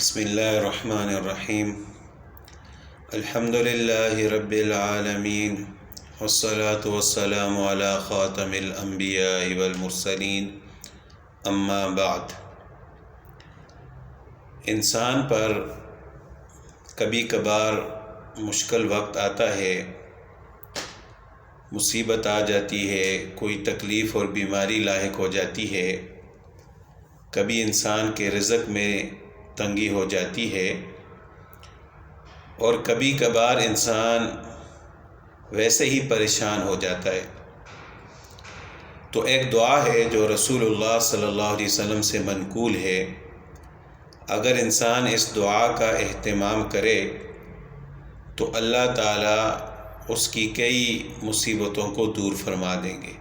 بسم اللہ الرحمن الرحیم الحمد للہ رب العالمین والصلاة والسلام علی خاتم الانبیاء والمرسلین اما بعد۔ انسان پر کبھی کبھار مشکل وقت آتا ہے، مصیبت آ جاتی ہے، کوئی تکلیف اور بیماری لاحق ہو جاتی ہے، کبھی انسان کے رزق میں تنگی ہو جاتی ہے، اور کبھی کبھار انسان ویسے ہی پریشان ہو جاتا ہے۔ تو ایک دعا ہے جو رسول اللہ صلی اللہ علیہ وسلم سے منقول ہے، اگر انسان اس دعا کا اہتمام کرے تو اللہ تعالیٰ اس کی کئی مصیبتوں کو دور فرما دیں گے۔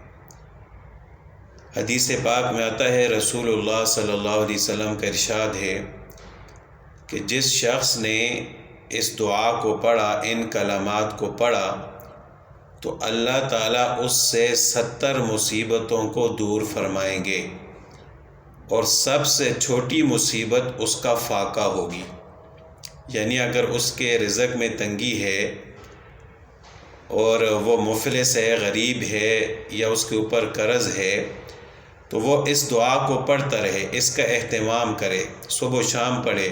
حدیث پاک میں آتا ہے، رسول اللہ صلی اللہ علیہ وسلم کا ارشاد ہے کہ جس شخص نے اس دعا کو پڑھا، ان کلمات کو پڑھا، تو اللہ تعالیٰ اس سے 70 مصیبتوں کو دور فرمائیں گے، اور سب سے چھوٹی مصیبت اس کا فاقہ ہوگی۔ یعنی اگر اس کے رزق میں تنگی ہے اور وہ مفلس ہے، غریب ہے، یا اس کے اوپر قرض ہے، تو وہ اس دعا کو پڑھتا رہے، اس کا اہتمام کرے، صبح و شام پڑھے،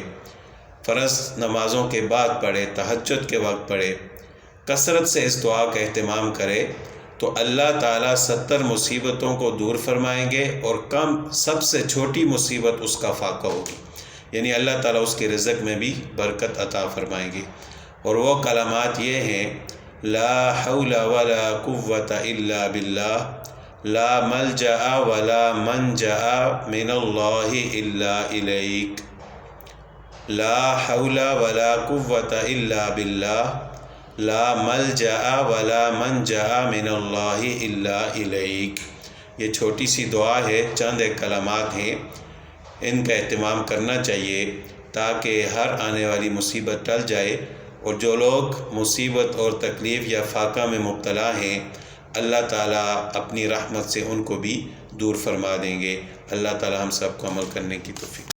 فرض نمازوں کے بعد پڑھے، تہجد کے وقت پڑھے، کثرت سے اس دعا کا اہتمام کرے، تو اللہ تعالیٰ 70 مصیبتوں کو دور فرمائیں گے، اور سب سے چھوٹی مصیبت اس کا فاقہ ہوگی۔ یعنی اللہ تعالیٰ اس کے رزق میں بھی برکت عطا فرمائیں گے۔ اور وہ کلمات یہ ہیں: لا حول ولا قوة الا باللہ، لا ملجأ ولا منجأ من اللہ الا الیک، لا حول ولا قوة الا باللہ، لا ملجأ ولا منجأ من اللہ الا الیک۔ یہ چھوٹی سی دعا ہے، چند ایک کلمات ہیں، ان کا اہتمام کرنا چاہیے تاکہ ہر آنے والی مصیبت ٹل جائے، اور جو لوگ مصیبت اور تکلیف یا فاقہ میں مبتلا ہیں، اللہ تعالیٰ اپنی رحمت سے ان کو بھی دور فرما دیں گے۔ اللہ تعالیٰ ہم سب کو عمل کرنے کی توفیق